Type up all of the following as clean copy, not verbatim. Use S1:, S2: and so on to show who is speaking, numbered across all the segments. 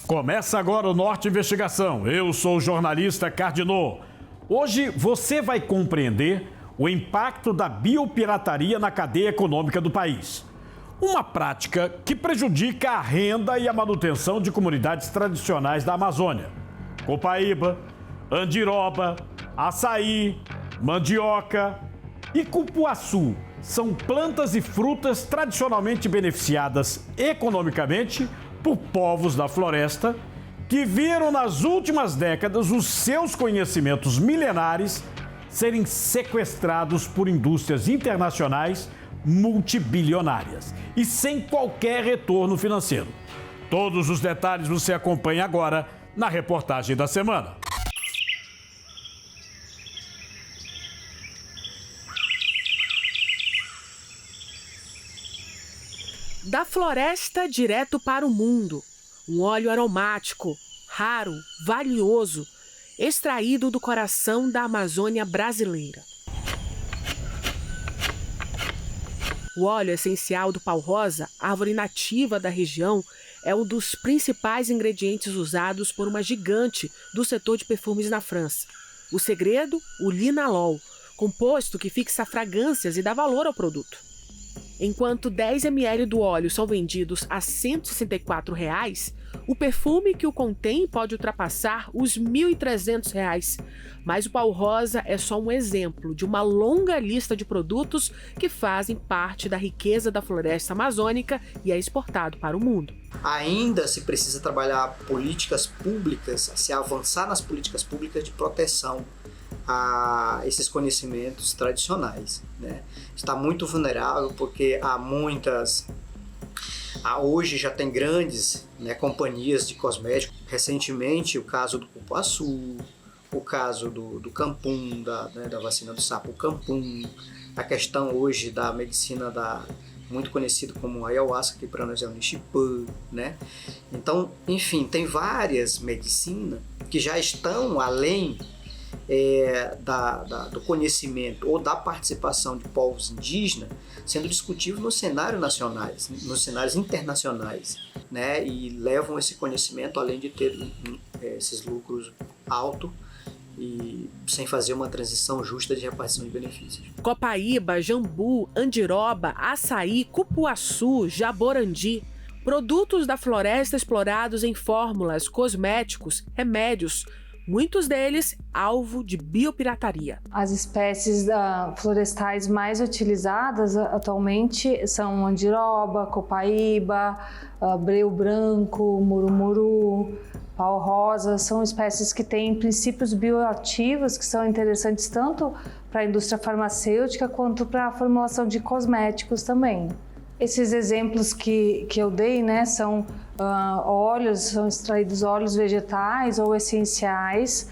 S1: Começa agora o Norte Investigação. Eu sou o jornalista Cardinô. Hoje você vai compreender o impacto da biopirataria na cadeia econômica do país. Uma prática que prejudica a renda e a manutenção de comunidades tradicionais da Amazônia. Copaíba, andiroba, açaí, mandioca e cupuaçu são plantas e frutas tradicionalmente beneficiadas economicamente por povos da floresta que viram nas últimas décadas os seus conhecimentos milenares serem sequestrados por indústrias internacionais multibilionárias e sem qualquer retorno financeiro. Todos os detalhes você acompanha agora na reportagem da semana.
S2: Da floresta direto para o mundo, um óleo aromático, raro, valioso, extraído do coração da Amazônia brasileira. O óleo essencial do pau-rosa, árvore nativa da região, é um dos principais ingredientes usados por uma gigante do setor de perfumes na França. O segredo, o linalol, composto que fixa fragrâncias e dá valor ao produto. Enquanto 10 ml do óleo são vendidos a R$ 164, o perfume que o contém pode ultrapassar os R$ 1.300. Mas o pau-rosa é só um exemplo de uma longa lista de produtos que fazem parte da riqueza da floresta amazônica e é exportado para o mundo.
S3: Ainda se precisa trabalhar políticas públicas, se avançar nas políticas públicas de proteção a esses conhecimentos tradicionais, né? Está muito vulnerável porque hoje já tem grandes, né, companhias de cosméticos. Recentemente o caso do cupuaçu, o caso do campum, da vacina do sapo campum, a questão hoje da medicina muito conhecido como ayahuasca, que para nós é o nishipã, né? Então, enfim, tem várias medicinas que já estão além do conhecimento ou da participação de povos indígenas sendo discutido nos cenários nacionais, nos cenários internacionais, né? E levam esse conhecimento além de ter esses lucros altos e sem fazer uma transição justa de repartição de benefícios.
S2: Copaíba, jambu, andiroba, açaí, cupuaçu, jaborandi, produtos da floresta explorados em fórmulas, cosméticos, remédios, muitos deles alvo de biopirataria.
S4: As espécies florestais mais utilizadas atualmente são andiroba, copaíba, breu branco, murumuru, pau-rosa. São espécies que têm princípios bioativos que são interessantes tanto para a indústria farmacêutica quanto para a formulação de cosméticos também. Esses exemplos que eu dei, né, são são extraídos óleos vegetais ou essenciais.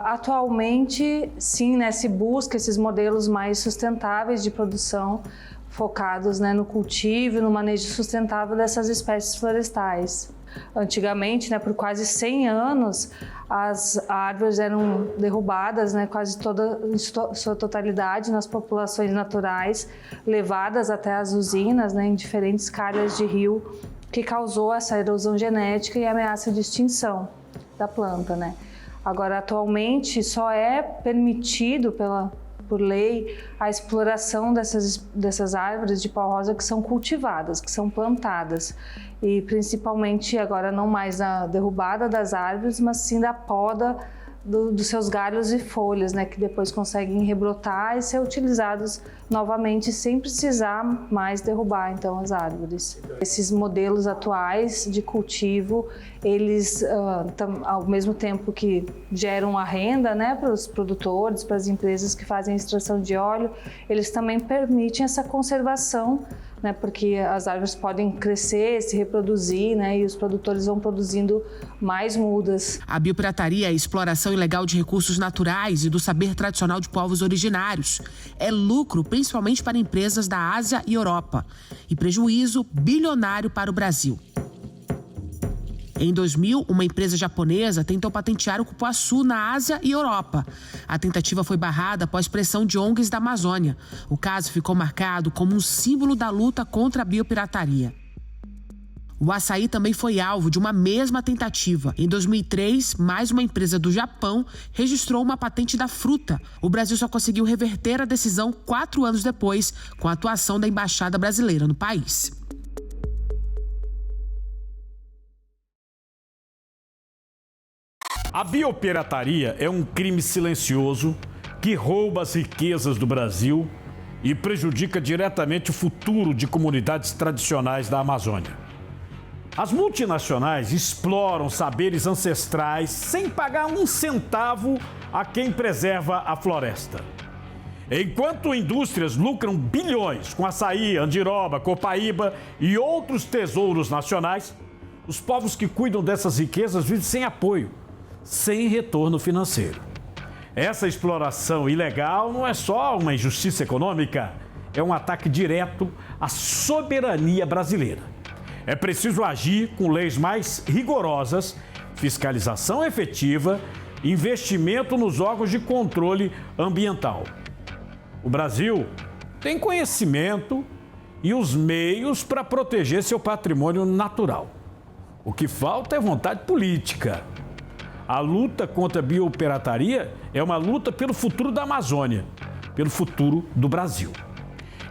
S4: Atualmente, sim, né, se busca esses modelos mais sustentáveis de produção, focados, né, no cultivo e no manejo sustentável dessas espécies florestais. Antigamente, né, por quase 100 anos, as árvores eram derrubadas, né, quase toda em sua totalidade nas populações naturais, levadas até as usinas, né, em diferentes calhas de rio, que causou essa erosão genética e ameaça de extinção da planta, né. Agora, atualmente, só é permitido por lei a exploração dessas árvores de pau-rosa que são cultivadas, que são plantadas, e principalmente agora não mais a derrubada das árvores, mas sim da poda dos seus galhos e folhas, né, que depois conseguem rebrotar e ser utilizados novamente sem precisar mais derrubar então as árvores. Esses modelos atuais de cultivo, eles ao mesmo tempo que geram a renda, né, para os produtores, para as empresas que fazem a extração de óleo, eles também permitem essa conservação, né, porque as árvores podem crescer, se reproduzir, né, e os produtores vão produzindo mais mudas.
S2: A biopirataria é a exploração ilegal de recursos naturais e do saber tradicional de povos originários. É lucro principalmente para empresas da Ásia e Europa e prejuízo bilionário para o Brasil. Em 2000, uma empresa japonesa tentou patentear o cupuaçu na Ásia e Europa. A tentativa foi barrada após pressão de ONGs da Amazônia. O caso ficou marcado como um símbolo da luta contra a biopirataria. O açaí também foi alvo de uma mesma tentativa. Em 2003, mais uma empresa do Japão registrou uma patente da fruta. O Brasil só conseguiu reverter a decisão 4 anos depois, com a atuação da Embaixada Brasileira no país.
S1: A biopirataria é um crime silencioso que rouba as riquezas do Brasil e prejudica diretamente o futuro de comunidades tradicionais da Amazônia. As multinacionais exploram saberes ancestrais sem pagar um centavo a quem preserva a floresta. Enquanto indústrias lucram bilhões com açaí, andiroba, copaíba e outros tesouros nacionais, os povos que cuidam dessas riquezas vivem sem apoio, sem retorno financeiro. Essa exploração ilegal não é só uma injustiça econômica, é um ataque direto à soberania brasileira. É preciso agir com leis mais rigorosas, fiscalização efetiva, investimento nos órgãos de controle ambiental. O Brasil tem conhecimento e os meios para proteger seu patrimônio natural. O que falta é vontade política. A luta contra a biopirataria é uma luta pelo futuro da Amazônia, pelo futuro do Brasil.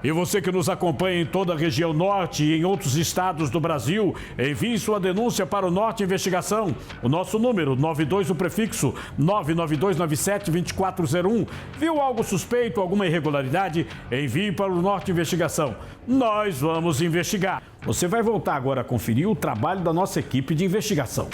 S1: E você que nos acompanha em toda a região norte e em outros estados do Brasil, envie sua denúncia para o Norte Investigação. O nosso número, 92, o prefixo 99297-2401. Viu algo suspeito, alguma irregularidade? Envie para o Norte Investigação. Nós vamos investigar. Você vai voltar agora a conferir o trabalho da nossa equipe de investigação.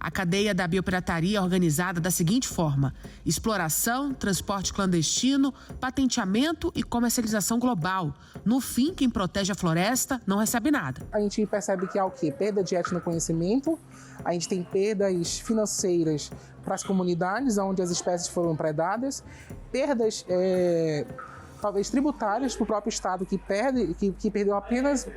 S2: A cadeia da biopirataria é organizada da seguinte forma: exploração, transporte clandestino, patenteamento e comercialização global. No fim, quem protege a floresta não recebe nada.
S5: A gente percebe que há o quê? Perda de etnoconhecimento, a gente tem perdas financeiras para as comunidades onde as espécies foram predadas, perdas talvez tributárias para o próprio Estado que perdeu apenas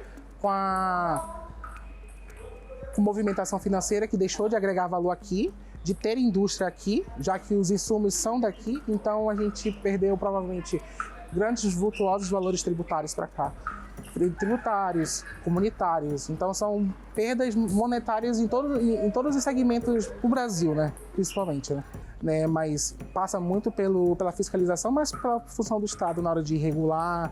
S5: com movimentação financeira, que deixou de agregar valor aqui, de ter indústria aqui, já que os insumos são daqui, então a gente perdeu provavelmente grandes vultuosos valores tributários para cá. Tributários, comunitários, então são perdas monetárias em todos os segmentos do Brasil, né? Principalmente, né? Mas passa muito pela fiscalização, mas pela função do Estado na hora de regular,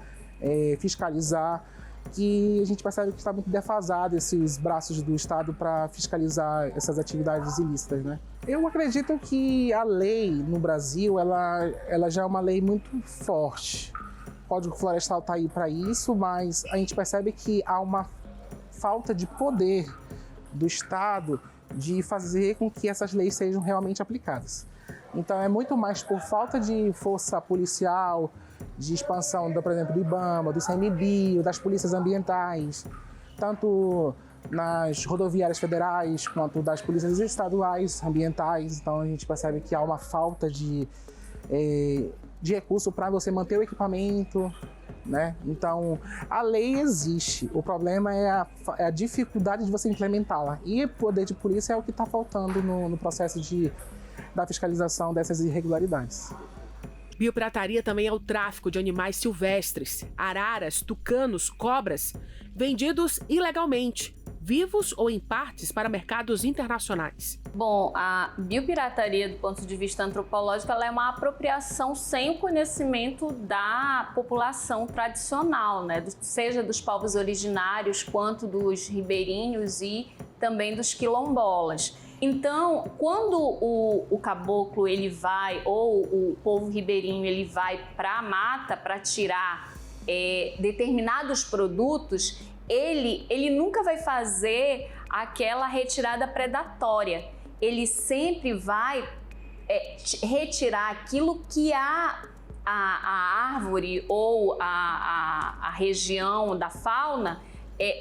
S5: fiscalizar, que a gente percebe que está muito defasado esses braços do Estado para fiscalizar essas atividades ilícitas, né? Eu acredito que a lei no Brasil, ela já é uma lei muito forte. O Código Florestal está aí para isso, mas a gente percebe que há uma falta de poder do Estado de fazer com que essas leis sejam realmente aplicadas. Então é muito mais por falta de força policial, de expansão, por exemplo, do IBAMA, do ICMBio, das polícias ambientais, tanto nas rodoviárias federais quanto das polícias estaduais ambientais. Então a gente percebe que há uma falta de recurso para você manter o equipamento, né? Então a lei existe, o problema é a dificuldade de você implementá-la, e o poder de polícia é o que está faltando no processo da fiscalização dessas irregularidades.
S2: Biopirataria também é o tráfico de animais silvestres, araras, tucanos, cobras, vendidos ilegalmente, vivos ou em partes para mercados internacionais.
S6: Bom, a biopirataria, do ponto de vista antropológico, ela é uma apropriação sem o conhecimento da população tradicional, né? Seja dos povos originários, quanto dos ribeirinhos e também dos quilombolas. Então, quando o caboclo ele vai, ou o povo ribeirinho ele vai para a mata para tirar determinados produtos, ele nunca vai fazer aquela retirada predatória. Ele sempre vai retirar aquilo que a árvore ou a região da fauna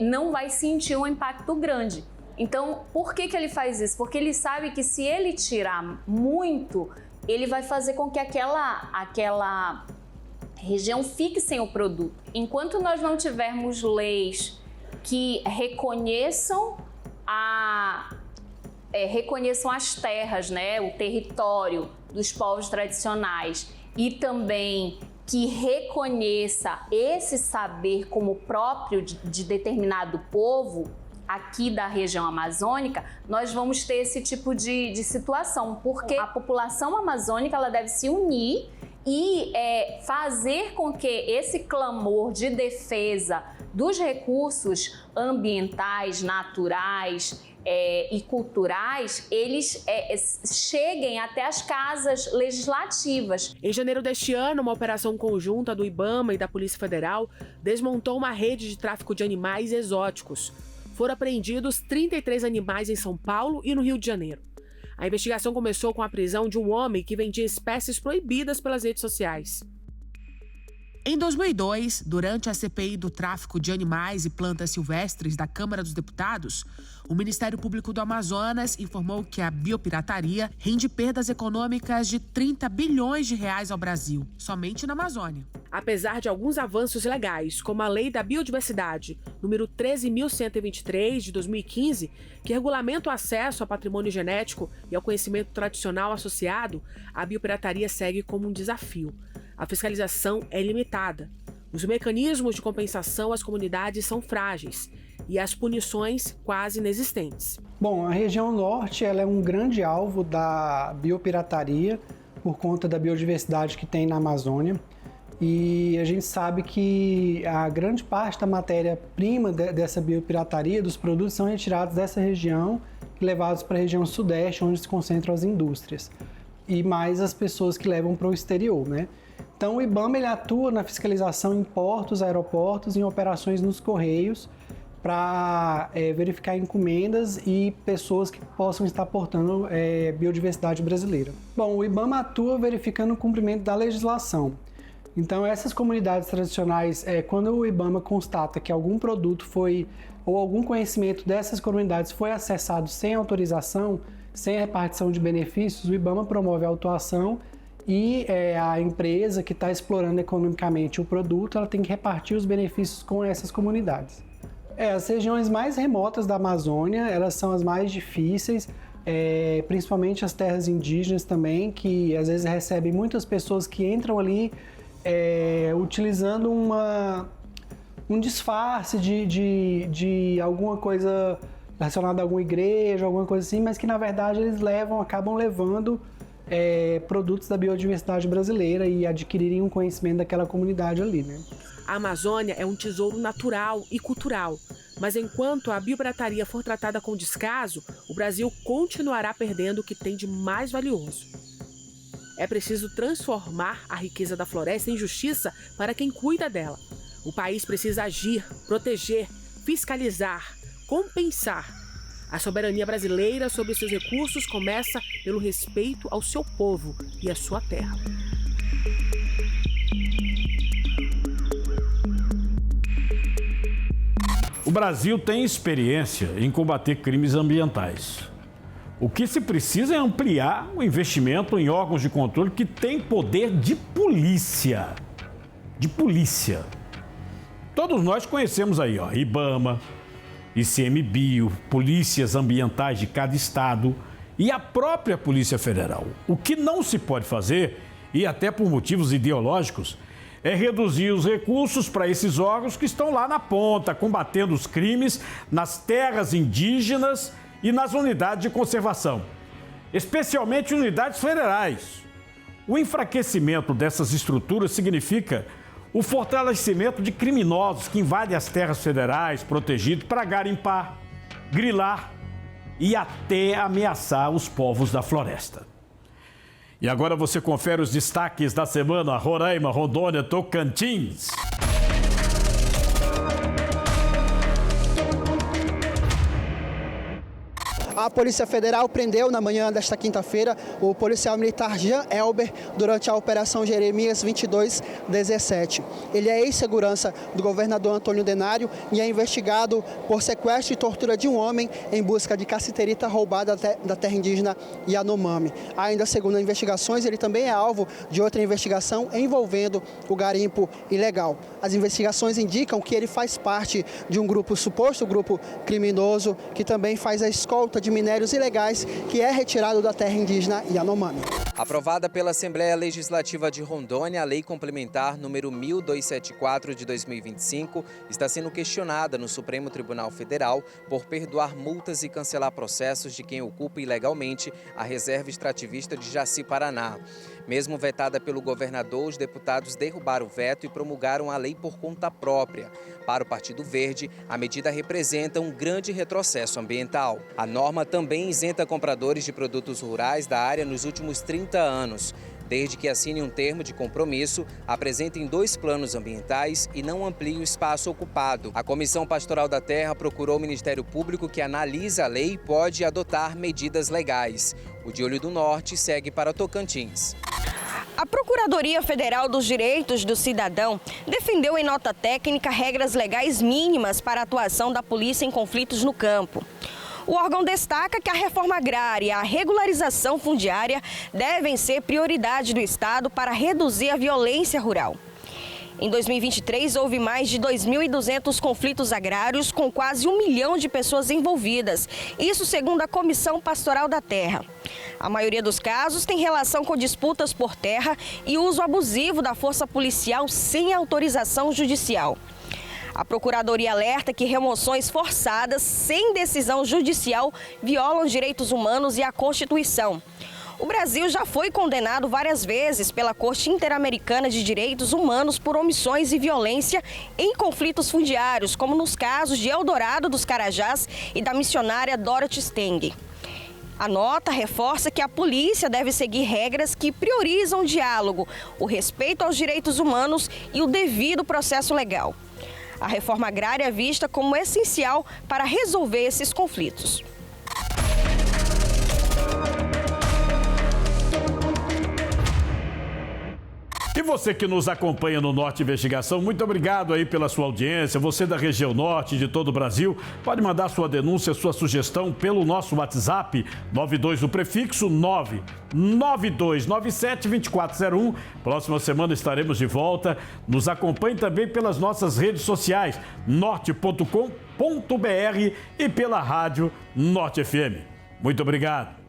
S6: não vai sentir um impacto grande. Então, por que ele faz isso? Porque ele sabe que se ele tirar muito, ele vai fazer com que aquela região fique sem o produto. Enquanto nós não tivermos leis que reconheçam as terras, né, o território dos povos tradicionais, e também que reconheça esse saber como próprio de determinado povo, aqui da região amazônica, nós vamos ter esse tipo de situação, porque a população amazônica ela deve se unir e fazer com que esse clamor de defesa dos recursos ambientais, naturais e culturais, eles cheguem até as casas legislativas.
S2: Em janeiro deste ano, uma operação conjunta do IBAMA e da Polícia Federal desmontou uma rede de tráfico de animais exóticos. Foram apreendidos 33 animais em São Paulo e no Rio de Janeiro. A investigação começou com a prisão de um homem que vendia espécies proibidas pelas redes sociais. Em 2002, durante a CPI do tráfico de animais e plantas silvestres da Câmara dos Deputados, o Ministério Público do Amazonas informou que a biopirataria rende perdas econômicas de 30 bilhões de reais ao Brasil, somente na Amazônia. Apesar de alguns avanços legais, como a Lei da Biodiversidade, número 13.123, de 2015, que regulamenta o acesso ao patrimônio genético e ao conhecimento tradicional associado, a biopirataria segue como um desafio. A fiscalização é limitada. Os mecanismos de compensação às comunidades são frágeis e as punições quase inexistentes.
S7: Bom, a região norte ela é um grande alvo da biopirataria por conta da biodiversidade que tem na Amazônia. E a gente sabe que a grande parte da matéria-prima dessa biopirataria, dos produtos, são retirados dessa região e levados para a região sudeste, onde se concentram as indústrias. E mais as pessoas que levam para o exterior, né? Então o IBAMA ele atua na fiscalização em portos, aeroportos, em operações nos correios, para verificar encomendas e pessoas que possam estar portando biodiversidade brasileira. Bom, o IBAMA atua verificando o cumprimento da legislação. Então, essas comunidades tradicionais, quando o IBAMA constata que algum produto ou algum conhecimento dessas comunidades foi acessado sem autorização, sem repartição de benefícios, o IBAMA promove a autuação e a empresa que está explorando economicamente o produto, ela tem que repartir os benefícios com essas comunidades. As regiões mais remotas da Amazônia, elas são as mais difíceis, principalmente as terras indígenas também, que às vezes recebem muitas pessoas que entram ali utilizando um disfarce de alguma coisa relacionada a alguma igreja, alguma coisa assim, mas que na verdade eles acabam levando produtos da biodiversidade brasileira e adquirirem um conhecimento daquela comunidade ali, né?
S2: A Amazônia é um tesouro natural e cultural, mas enquanto a biopirataria for tratada com descaso, o Brasil continuará perdendo o que tem de mais valioso. É preciso transformar a riqueza da floresta em justiça para quem cuida dela. O país precisa agir, proteger, fiscalizar, compensar. A soberania brasileira sobre seus recursos começa pelo respeito ao seu povo e à sua terra.
S1: O Brasil tem experiência em combater crimes ambientais. O que se precisa é ampliar o investimento em órgãos de controle que têm poder de polícia. De polícia. Todos nós conhecemos aí, IBAMA, ICMBio, polícias ambientais de cada estado e a própria Polícia Federal. O que não se pode fazer, e até por motivos ideológicos, é reduzir os recursos para esses órgãos que estão lá na ponta, combatendo os crimes nas terras indígenas e nas unidades de conservação, especialmente unidades federais. O enfraquecimento dessas estruturas significa o fortalecimento de criminosos que invadem as terras federais protegidas para garimpar, grilar e até ameaçar os povos da floresta. E agora você confere os destaques da semana: Roraima, Rondônia, Tocantins.
S8: A Polícia Federal prendeu na manhã desta quinta-feira o policial militar Jean Elber durante a Operação Jeremias 2217. Ele é ex-segurança do governador Antônio Denário e é investigado por sequestro e tortura de um homem em busca de cassiterita roubada da terra indígena Yanomami. Ainda segundo investigações, ele também é alvo de outra investigação envolvendo o garimpo ilegal. As investigações indicam que ele faz parte de um suposto grupo criminoso que também faz a escolta de de minérios ilegais que é retirado da terra indígena Yanomami.
S9: Aprovada pela Assembleia Legislativa de Rondônia, a Lei Complementar número 1274 de 2025 está sendo questionada no Supremo Tribunal Federal por perdoar multas e cancelar processos de quem ocupa ilegalmente a reserva extrativista de Jaci, Paraná. Mesmo vetada pelo governador, os deputados derrubaram o veto e promulgaram a lei por conta própria. Para o Partido Verde, a medida representa um grande retrocesso ambiental. A norma também isenta compradores de produtos rurais da área nos últimos 30 anos, desde que assinem um termo de compromisso, apresentem 2 planos ambientais e não ampliem o espaço ocupado. A Comissão Pastoral da Terra procurou o Ministério Público, que analisa a lei e pode adotar medidas legais. O De Olho do Norte segue para Tocantins.
S10: A Procuradoria Federal dos Direitos do Cidadão defendeu em nota técnica regras legais mínimas para a atuação da polícia em conflitos no campo. O órgão destaca que a reforma agrária e a regularização fundiária devem ser prioridade do Estado para reduzir a violência rural. Em 2023, houve mais de 2.200 conflitos agrários com quase 1 milhão de pessoas envolvidas. Isso segundo a Comissão Pastoral da Terra. A maioria dos casos tem relação com disputas por terra e uso abusivo da força policial sem autorização judicial. A Procuradoria alerta que remoções forçadas sem decisão judicial violam direitos humanos e a Constituição. O Brasil já foi condenado várias vezes pela Corte Interamericana de Direitos Humanos por omissões e violência em conflitos fundiários, como nos casos de Eldorado dos Carajás e da missionária Dorothy Steng. A nota reforça que a polícia deve seguir regras que priorizam o diálogo, o respeito aos direitos humanos e o devido processo legal. A reforma agrária é vista como essencial para resolver esses conflitos.
S1: E você que nos acompanha no Norte Investigação, muito obrigado aí pela sua audiência. Você da região norte de todo o Brasil, pode mandar sua denúncia, sua sugestão pelo nosso WhatsApp 92, o prefixo 992972401. Próxima semana estaremos de volta. Nos acompanhe também pelas nossas redes sociais, norte.com.br e pela rádio Norte FM. Muito obrigado.